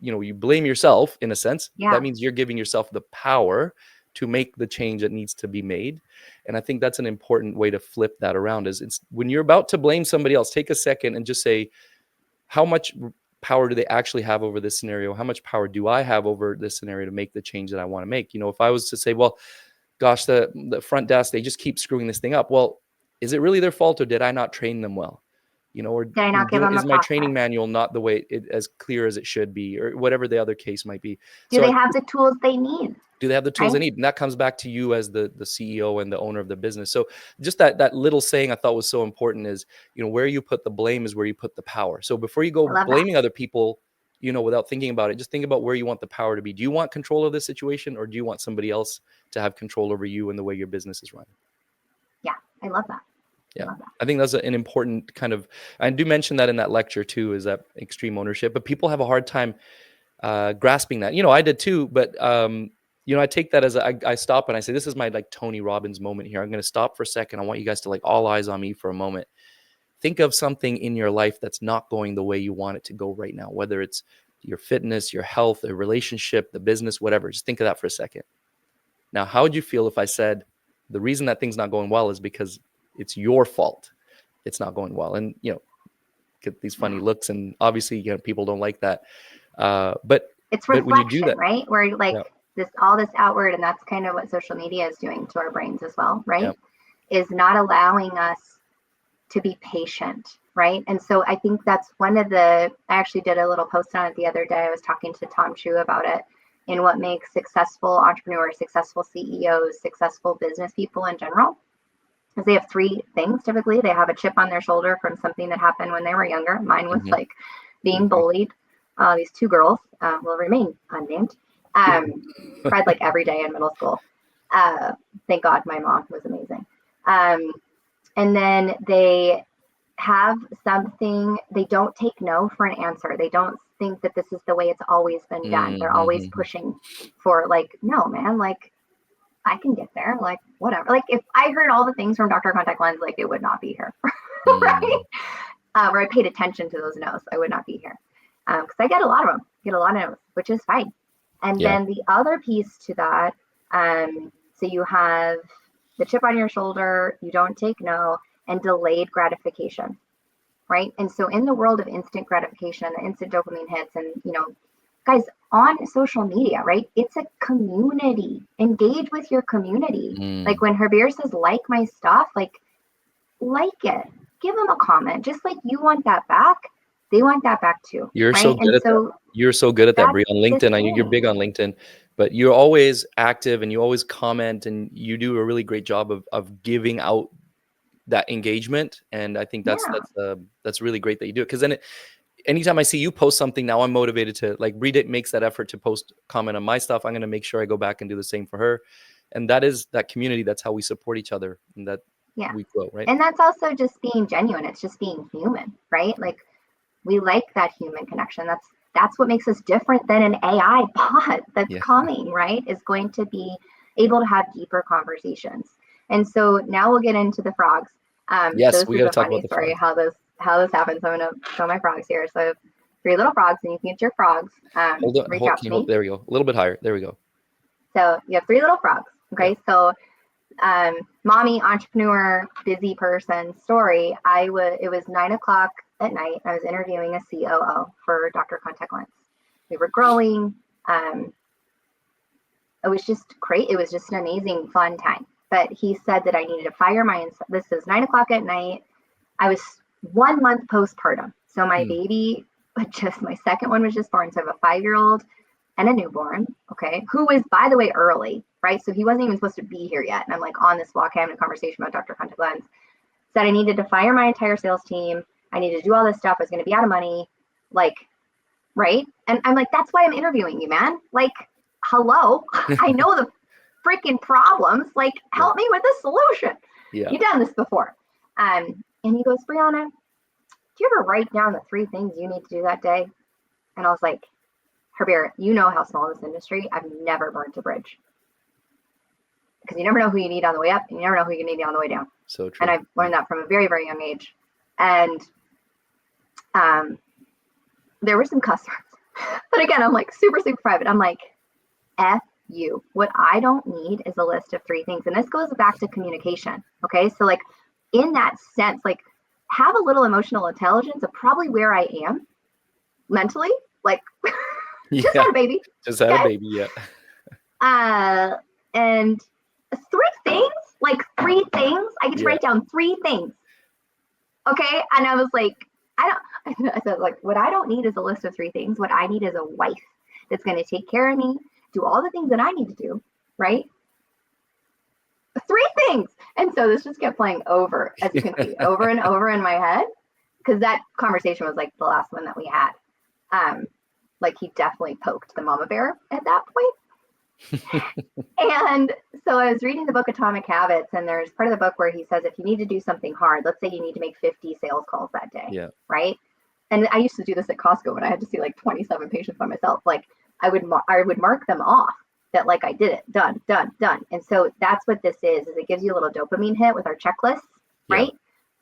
Speaker 1: you blame yourself in a sense, that means you're giving yourself the power to make the change that needs to be made. And I think that's an important way to flip that around. Is it's when you're about to blame somebody else, take a second and just say, how much power do they actually have over this scenario? How much power do I have over this scenario to make the change that I want to make? If I was to say, well, gosh, the front desk, they just keep screwing this thing up. Well, is it really their fault, or did I not train them well? Or
Speaker 2: did I not give them
Speaker 1: is
Speaker 2: a
Speaker 1: my
Speaker 2: process?
Speaker 1: training manual not the way as clear as it should be, or whatever the other case might be?
Speaker 2: Do they have the tools they need?
Speaker 1: Do they have the tools they need? And that comes back to you as the CEO and the owner of the business. So just that little saying I thought was so important is, where you put the blame is where you put the power. So before you go blaming other people, without thinking about it, just think about where you want the power to be. Do you want control of this situation, or do you want somebody else to have control over you and the way your business is run?
Speaker 2: Yeah, I love that.
Speaker 1: Yeah, I think that's an important kind of, I do mention that in that lecture too, is that extreme ownership, but people have a hard time grasping that. I did too, but I take that as I stop and I say, this is my like Tony Robbins moment here. I'm going to stop for a second. I want you guys to like all eyes on me for a moment. Think of something in your life that's not going the way you want it to go right now, whether it's your fitness, your health, a relationship, the business, whatever. Just think of that for a second. Now, how would you feel if I said the reason that thing's not going well is because it's your fault it's not going well? And, get these funny looks. And obviously, people don't like that. But
Speaker 2: it's reflection,
Speaker 1: when you do that,
Speaker 2: right? Where like all this outward, and that's kind of what social media is doing to our brains as well, right? Is not allowing us to be patient, right? And so I think that's one of I actually did a little post on it the other day. I was talking to Tom True about it, in what makes successful entrepreneurs, successful CEOs, successful business people in general. Because they have three things typically. They have a chip on their shoulder from something that happened when they were younger. Mine was like being bullied. These two girls will remain unnamed. Cried like every day in middle school. Thank God my mom was amazing. And then they have something, they don't take no for an answer. They don't think that this is the way it's always been done. They're always pushing for like, no, man, like I can get there, like whatever. Like if I heard all the things from Dr. Contact Lens, like it would not be here, right? Or I paid attention to those no's, I would not be here. Because I get a lot of them, which is fine. And then the other piece to that, so you have the chip on your shoulder, you don't take no, and delayed gratification, right? And so in the world of instant gratification, the instant dopamine hits, and guys, on social media, right? It's a community. Engage with your community. Like when Herbir says, like my stuff, like it. Give them a comment. Just like you want that back, they want that back too.
Speaker 1: You're
Speaker 2: right?
Speaker 1: so good at that. You're so good at that, Brie. On LinkedIn, I know you're big on LinkedIn, but you're always active and you always comment, and you do a really great job of giving out that engagement. And I think that's really great that you do it, because then anytime I see you post something, now I'm motivated to, like, Brie makes that effort to comment on my stuff. I'm going to make sure I go back and do the same for her. And that is that community. That's how we support each other, and that we grow, right?
Speaker 2: And that's also just being genuine. It's just being human, right? Like we like that human connection. That's what makes us different than an AI bot that's coming, right? Is going to be able to have deeper conversations. And so now we'll get into the frogs.
Speaker 1: Yes, we got to talk about the
Speaker 2: story
Speaker 1: frogs.
Speaker 2: how this happens. I'm going to show my frogs here. So 3 little frogs, and you can get your frogs. Reach out to me.
Speaker 1: There we go. A little bit higher. There we go.
Speaker 2: So you have 3 little frogs. Okay. So mommy, entrepreneur, busy person story. It was 9 o'clock at night. I was interviewing a COO for Dr. Contact Lens. We were growing. It was just great. It was just an amazing, fun time. But he said that I needed to fire this is 9 o'clock at night. I was 1 month postpartum. So my baby, my second one was just born. So I have a 5-year-old and a newborn, okay, who was, by the way, early, right? So he wasn't even supposed to be here yet. And I'm like on this walk having a conversation about Dr. Contact Lens. Said I needed to fire my entire sales team. I needed to do all this stuff. I was going to be out of money. Like, right? And I'm like, that's why I'm interviewing you, man. Like, hello, I know the freaking problems. Like, help me with the solution.
Speaker 1: Yeah.
Speaker 2: You've done this before. And he goes, Brianna, do you ever write down the 3 things you need to do that day? And I was like, Herbert, you know how small this industry. I've never burnt a bridge. Because you never know who you need on the way up, and you never know who you need on the way down.
Speaker 1: So true.
Speaker 2: And I've learned that from a very, very young age. And there were some customers. But again, I'm like super, super private. I'm like, F you. What I don't need is a list of 3 things. And this goes back to communication. Okay. So like in that sense, like have a little emotional intelligence of probably where I am mentally. Like just had a baby.
Speaker 1: Just had a baby, yeah.
Speaker 2: And 3 things, like 3 things. I get to write down 3 things. Okay. And I was like, I said, like, what I don't need is a list of 3 things. What I need is a wife that's going to take care of me, do all the things that I need to do, right? 3 things. And so this just kept playing over, as you can see, over and over in my head, because that conversation was like the last one that we had. Like he definitely poked the mama bear at that point. And so I was reading the book Atomic Habits, and there's part of the book where he says if you need to do something hard, let's say you need to make 50 sales calls that day, right? And I used to do this at Costco when I had to see like 27 patients by myself. Like I would mark them off that like I did it, done. And so that's what this is it gives you a little dopamine hit with our checklists, right?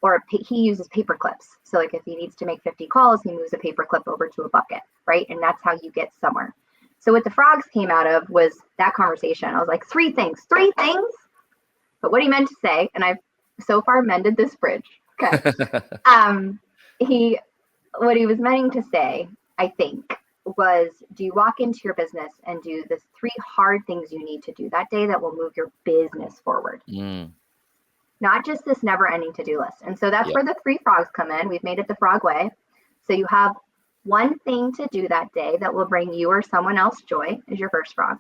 Speaker 2: Or he uses paper clips. So like if he needs to make 50 calls, he moves a paper clip over to a bucket, right? And that's how you get somewhere. So what the frogs came out of was that conversation. I was like, 3 things. But what he meant to say, and I've so far mended this bridge. Okay. What he was meaning to say, I think, was do you walk into your business and do the 3 hard things you need to do that day that will move your business forward? Not just this never ending to-do list. And so that's where the 3 frogs come in. We've made it the frog way. So you have 1 thing to do that day that will bring you or someone else joy is your first frog.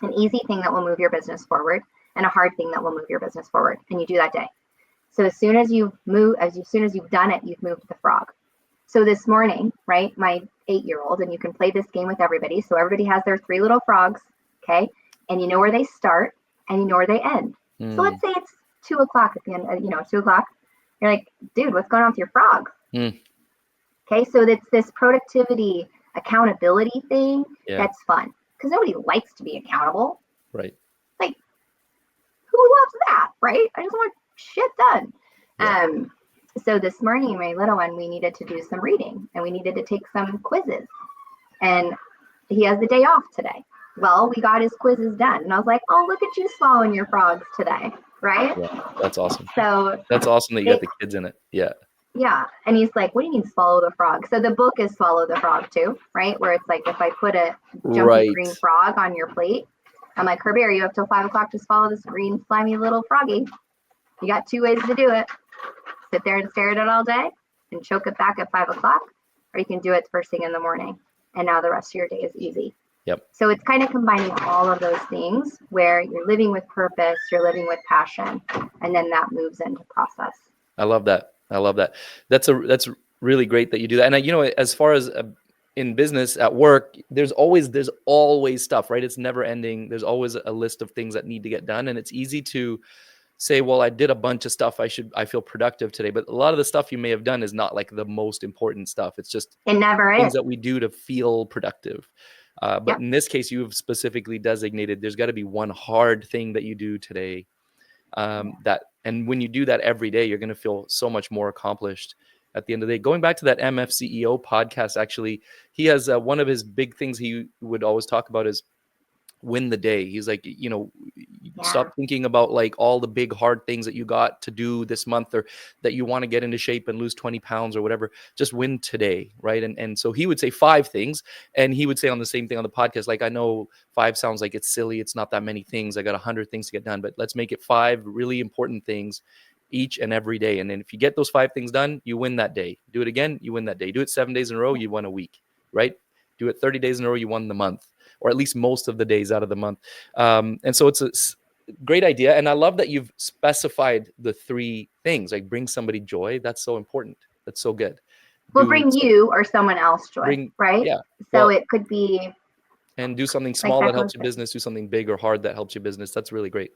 Speaker 2: An easy thing that will move your business forward and a hard thing that will move your business forward. And you do that day. So as soon as you've done it, you've moved the frog. So this morning, right, my 8-year-old, and you can play this game with everybody. So everybody has their 3 little frogs. Okay. And you know where they start and you know where they end. So let's say it's 2 o'clock at the end, 2 o'clock. You're like, dude, what's going on with your frog? Okay, so it's this productivity, accountability thing that's fun because nobody likes to be accountable.
Speaker 1: Right.
Speaker 2: Like, who loves that, right? I just want shit done. So this morning, my little one, we needed to do some reading and we needed to take some quizzes. And he has the day off today. Well, we got his quizzes done. And I was like, oh, look at you swallowing your frogs today, right?
Speaker 1: Yeah, that's awesome.
Speaker 2: So
Speaker 1: that's awesome that you got the kids in it. Yeah.
Speaker 2: Yeah. And he's like, what do you mean swallow the frog? So the book is Swallow the Frog too, right? Where it's like, if I put a jumpy green frog on your plate, I'm like, Herbert, you have till 5 o'clock to swallow this green, slimy little froggy. You got 2 ways to do it. Sit there and stare at it all day and choke it back at 5 o'clock, or you can do it first thing in the morning. And now the rest of your day is easy.
Speaker 1: Yep. So
Speaker 2: it's kind of combining all of those things where you're living with purpose, you're living with passion, and then that moves into process.
Speaker 1: I love that. That's really great that you do that. And as far as in business at work, there's always stuff, right? It's never ending. There's always a list of things that need to get done. And it's easy to say, well, I did a bunch of stuff. I feel productive today. But a lot of the stuff you may have done is not like the most important stuff. It's just
Speaker 2: it never
Speaker 1: things
Speaker 2: is.
Speaker 1: that we do to feel productive. But in this case, you've specifically designated there's got to be 1 hard thing that you do today. And when you do that every day, you're going to feel so much more accomplished at the end of the day. Going back to that MF CEO podcast, actually, he has one of his big things he would always talk about is win the day. He's like, stop thinking about like all the big hard things that you got to do this month or that you want to get into shape and lose 20 pounds or whatever. Just win today, right? And so he would say 5 things, and he would say on the same thing on the podcast, like, I know 5 sounds like it's silly. It's not that many things. I got 100 things to get done, but let's make it 5 really important things each and every day. And then if you get those 5 things done, you win that day. Do it again, you win that day. Do it 7 days in a row, you won a week, right? Do it 30 days in a row, you won the month, or at least most of the days out of the month. And so it's a great idea. And I love that you've specified the 3 things, like bring somebody joy. That's so important. That's so good.
Speaker 2: will bring you or someone else joy, right?
Speaker 1: Yeah.
Speaker 2: So it could be.
Speaker 1: And do something
Speaker 2: like
Speaker 1: small that helps
Speaker 2: goes
Speaker 1: your business, do something big or hard that helps your business. That's really great.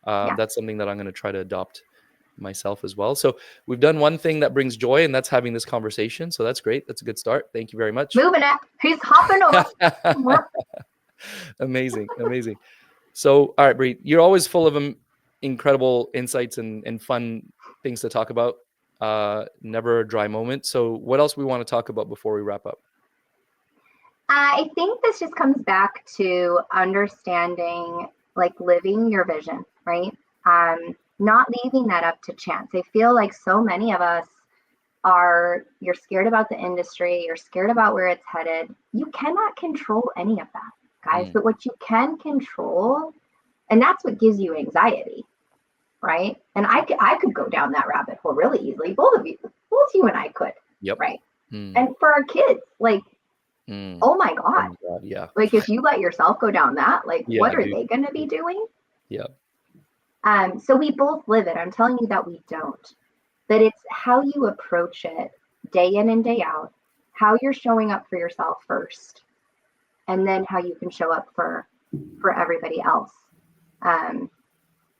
Speaker 2: Yeah.
Speaker 1: That's something that I'm going to try to adopt myself as well. So we've done one thing that brings joy, and that's having this conversation. So that's great. That's a good start. Thank you very much.
Speaker 2: Moving it. He's hopping over.
Speaker 1: Amazing. Amazing. So, all right, Bree, you're always full of incredible insights and fun things to talk about. Never a dry moment. So what else we want to talk about before we wrap up?
Speaker 2: I think this just comes back to understanding, like, living your vision, right? Not leaving that up to chance. I feel like so many of us you're scared about the industry, you're scared about where it's headed. You cannot control any of that, guys. But what you can control, and that's what gives you anxiety, right? And I could go down that rabbit hole really easily. Both you and I could.
Speaker 1: Yep.
Speaker 2: Right. And for our kids, like, oh my God.
Speaker 1: Yeah.
Speaker 2: Like, if you let yourself go down that, like,
Speaker 1: Yeah,
Speaker 2: what are they going to be doing?
Speaker 1: Yeah.
Speaker 2: So we both live it. I'm telling you that we don't. But it's how you approach it day in and day out, how you're showing up for yourself first, and then how you can show up for everybody else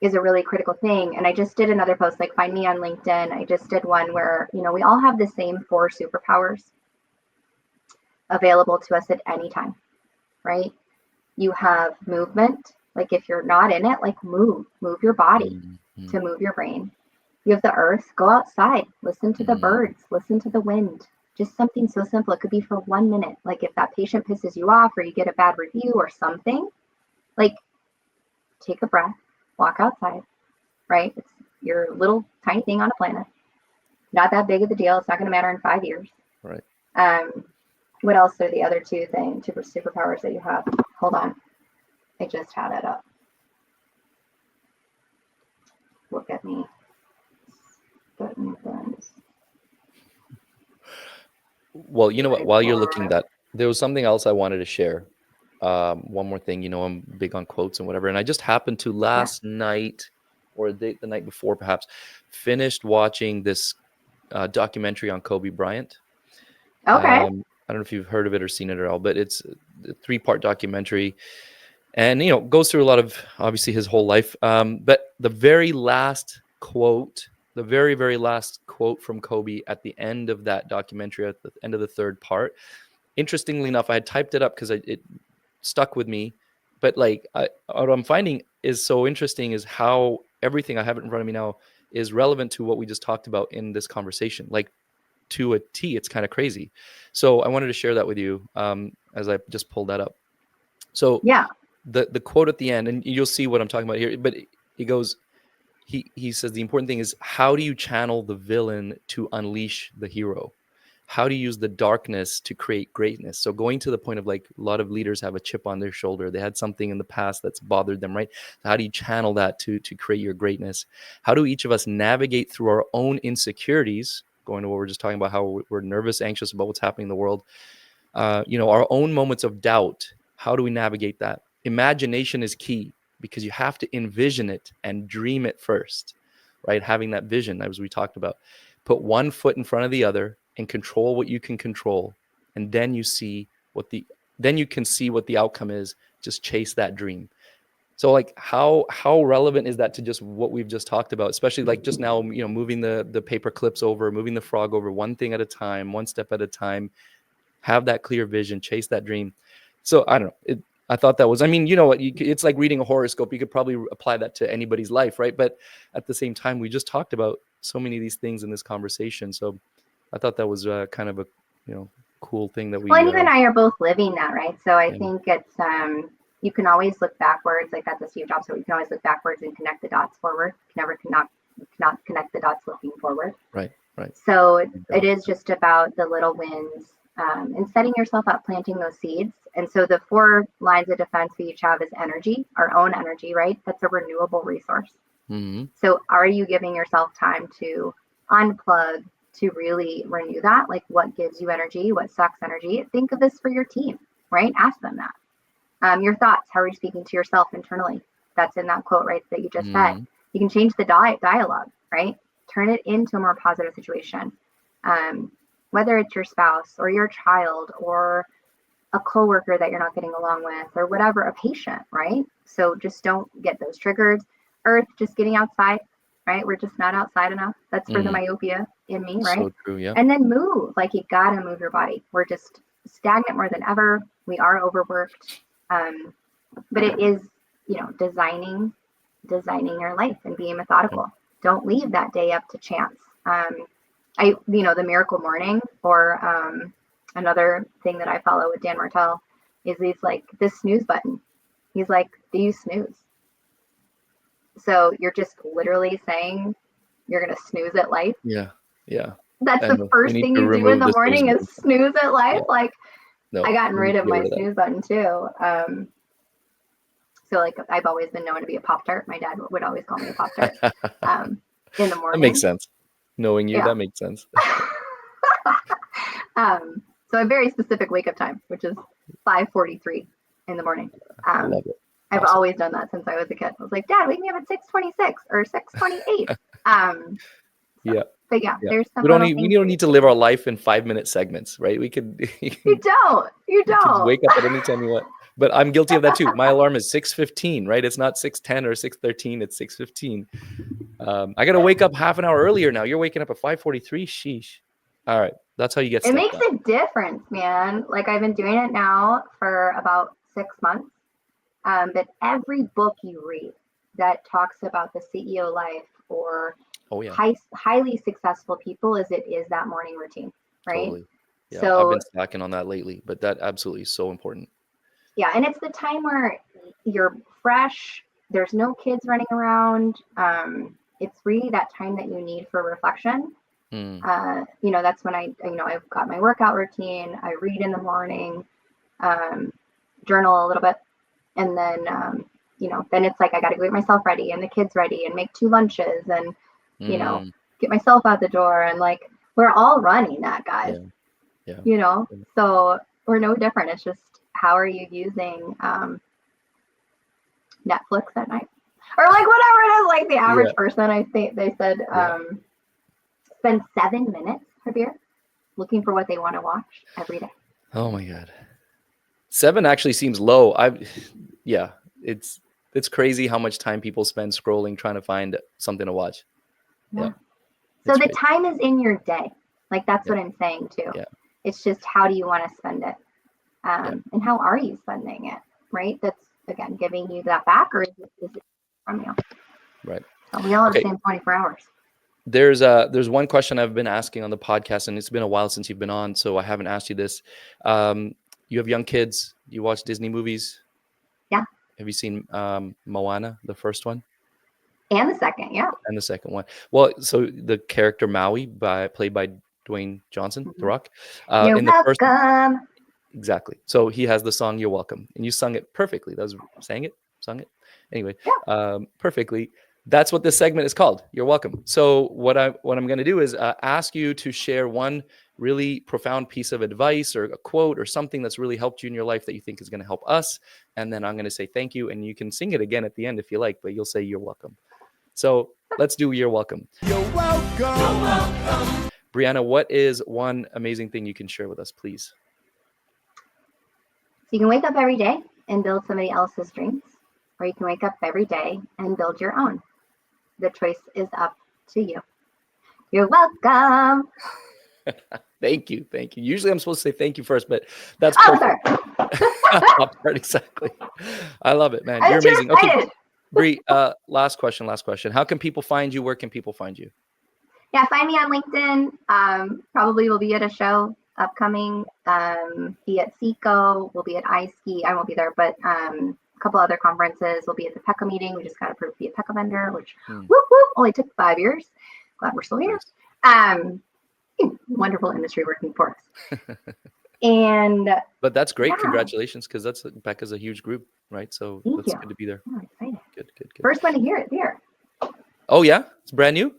Speaker 2: is a really critical thing. And I just did another post, like, find me on LinkedIn. I just did one where, we all have the same 4 superpowers available to us at any time, right? You have movement. Like, if you're not in it, like, move your body to move your brain. You have the earth. Go outside, listen to the birds, listen to the wind. Just something so simple. It could be for 1 minute. Like, if that patient pisses you off or you get a bad review or something, like, take a breath, walk outside, right? It's your little tiny thing on a planet. Not that big of a deal. It's not going to matter in 5 years.
Speaker 1: Right.
Speaker 2: What else are the other two superpowers that you have? Hold on. I just had it up. Look at me.
Speaker 1: Well, you know what? While you're looking that, there was something else I wanted to share. One more thing, I'm big on quotes and whatever. And I just happened to last night or the night before, perhaps, finished watching this documentary on Kobe Bryant.
Speaker 2: Okay.
Speaker 1: I don't know if you've heard of it or seen it at all, but it's a 3-part documentary. And, goes through a lot of, obviously, his whole life. But the very last quote, the very, very last quote from Kobe at the end of that documentary, at the end of the 3rd part, interestingly enough, I had typed it up because it stuck with me. But like, what I'm finding is so interesting is how everything I have it in front of me now is relevant to what we just talked about in this conversation. Like, to a T, it's kind of crazy. So I wanted to share that with you as I just pulled that up. So
Speaker 2: yeah,
Speaker 1: the quote at the end, and you'll see what I'm talking about here, but he goes, he says, the important thing is, how do you channel the villain to unleash the hero? How do you use the darkness to create greatness? So going to the point of, like, a lot of leaders have a chip on their shoulder. They had something in the past that's bothered them, right? How do you channel that to create your greatness? How do each of us navigate through our own insecurities? Going to what we're just talking about, how we're nervous, anxious about what's happening in the world. Our own moments of doubt. How do we navigate that? Imagination is key, because you have to envision it and dream it first, right? Having that vision, as we talked about. Put one foot in front of the other and control what you can control. And then you can see what the outcome is. Just chase that dream. So, like, how relevant is that to just what we've just talked about, especially like just now, moving the paper clips over, moving the frog over, one thing at a time, one step at a time, have that clear vision, chase that dream. So I don't know. I thought that was, it's like reading a horoscope. You could probably apply that to anybody's life, right? But at the same time, we just talked about so many of these things in this conversation. So I thought that was kind of a, cool thing that we.
Speaker 2: Well, and you and I are both living that, right? So I think it's you can always look backwards, like that's a Steve Jobs. So you can always look backwards and connect the dots forward. You cannot connect the dots looking forward.
Speaker 1: Right.
Speaker 2: So it is just about the little wins and setting yourself up, planting those seeds. And so the 4 lines of defense we each have is energy, our own energy, right? That's a renewable resource.
Speaker 1: Mm-hmm.
Speaker 2: So are you giving yourself time to unplug, to really renew that? Like, what gives you energy? What sucks energy? Think of this for your team, right? Ask them that. Your thoughts, how are you speaking to yourself internally? That's in that quote, right, that you just said. You can change the dialogue, right? Turn it into a more positive situation. whether it's your spouse or your child or a coworker that you're not getting along with or whatever, a patient, right? So just don't get those triggers. Earth, just getting outside, right? We're just not outside enough. That's for the myopia in me, right?
Speaker 1: So true, yeah.
Speaker 2: And then move, like you gotta move your body. We're just stagnant more than ever. We are overworked. But it is, designing your life and being methodical. Don't leave that day up to chance. The Miracle Morning, or another thing that I follow with Dan Martell is he's like, this snooze button. He's like, do you snooze? So you're just literally saying you're going to snooze at life.
Speaker 1: Yeah. Yeah.
Speaker 2: That's the first thing you do in the morning is snooze at life. Yeah. Like, no, I gotten rid of my snooze button too. So like I've always been known to be a Pop Tart. My dad would always call me a Pop Tart in the morning.
Speaker 1: That makes sense. Knowing you, that makes sense.
Speaker 2: So a very specific wake up time, which is 5:43 in the morning.
Speaker 1: I love it.
Speaker 2: I've always done that since I was a kid. I was like, Dad, wake me up at 6:26 or 6:28.
Speaker 1: Yeah.
Speaker 2: But yeah, there's some.
Speaker 1: We don't need to live our life in 5-minute segments, right? We could.
Speaker 2: You don't.
Speaker 1: Wake up at any time you want. But I'm guilty of that too. My alarm is 6:15, right? It's not 6:10 or 6:13. It's 6:15. I got to wake up half an hour earlier now. You're waking up at 5:43. Sheesh. All right. That's how you get.
Speaker 2: It makes a difference, man. Like I've been doing it now for about 6 months. But every book you read that talks about the CEO life or highly successful people is that morning routine, right?
Speaker 1: Totally. Yeah, so I've been slacking on that lately, but that absolutely is so important.
Speaker 2: Yeah, and it's the time where you're fresh. There's no kids running around. It's really that time that you need for reflection. That's when I've got my workout routine. I read in the morning, journal a little bit. And then, then it's like, I got to go get myself ready and the kids ready and make 2 lunches and, get myself out the door. And like, we're all running that, guys, so we're no different. It's just, how are you using Netflix at night or like whatever it is, like the average person, I think they said, spend 7 minutes, Javier, looking for what they want to watch every day.
Speaker 1: Oh my God. 7 actually seems low. It's crazy how much time people spend scrolling trying to find something to watch.
Speaker 2: Yeah. So the time is in your day. Like that's what I'm saying too. Yeah. It's just how do you want to spend it? And how are you spending it? Right? That's again giving you that back, or is it from you? Right. So we all have the same 24 hours.
Speaker 1: There's one question I've been asking on the podcast, and it's been a while since you've been on, so I haven't asked you this. You have young kids. You watch Disney movies?
Speaker 2: Yeah.
Speaker 1: Have you seen Moana, the first one?
Speaker 2: And the second, yeah.
Speaker 1: And the second one. Well, so the character Maui, played by Dwayne Johnson, The Rock.
Speaker 2: You're welcome.
Speaker 1: Exactly. So he has the song "You're Welcome," and you sung it perfectly. Sung it. Anyway, perfectly. That's what this segment is called. You're welcome. So what I'm going to do is ask you to share one really profound piece of advice or a quote or something that's really helped you in your life that you think is going to help us. And then I'm going to say thank you. And you can sing it again at the end if you like, but you'll say you're welcome. So let's do You're Welcome. You're welcome. You're welcome. Brianna, what is one amazing thing you can share with us, please?
Speaker 2: So you can wake up every day and build somebody else's dreams, or you can wake up every day and build your own. The choice is up to you. You're welcome.
Speaker 1: Thank you. Usually I'm supposed to say thank you first, but that's perfect. Pop Tart, exactly. I love it, man. You're amazing. Okay, Bri, last question. How can people find you? Where can people find you?
Speaker 2: Yeah, find me on LinkedIn. Probably will be at a show upcoming. Be at SECO. We'll be at iSki. I won't be there, but a couple other conferences. We'll be at the PECA meeting. We just got approved to be a PECA vendor, which only took 5 years. Glad we're still here. Wonderful industry working for us.
Speaker 1: But that's great. Yeah. Congratulations, because PECA's a huge group, right? So that's good to be there.
Speaker 2: I'm excited.
Speaker 1: Good.
Speaker 2: First one to hear it here.
Speaker 1: Oh yeah, it's brand new.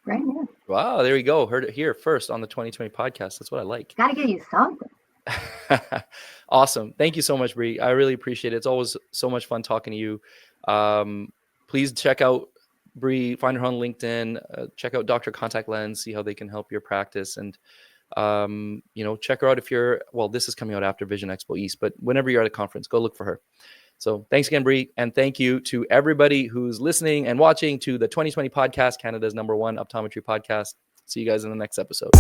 Speaker 2: Brand new.
Speaker 1: Wow, there you go. Heard it here first on the 2020 podcast. That's what I like.
Speaker 2: Got to give you something.
Speaker 1: Awesome. Thank you so much, Bri. I really appreciate it. It's always so much fun talking to you. Please check out Bri, find her on LinkedIn, check out Dr. Contact Lens, see how they can help your practice. And check her out if you're, well, this is coming out after Vision Expo East, but whenever you're at a conference, go look for her. So thanks again, Bri. And thank you to everybody who's listening and watching to the 2020 podcast, Canada's #1 optometry podcast. See you guys in the next episode.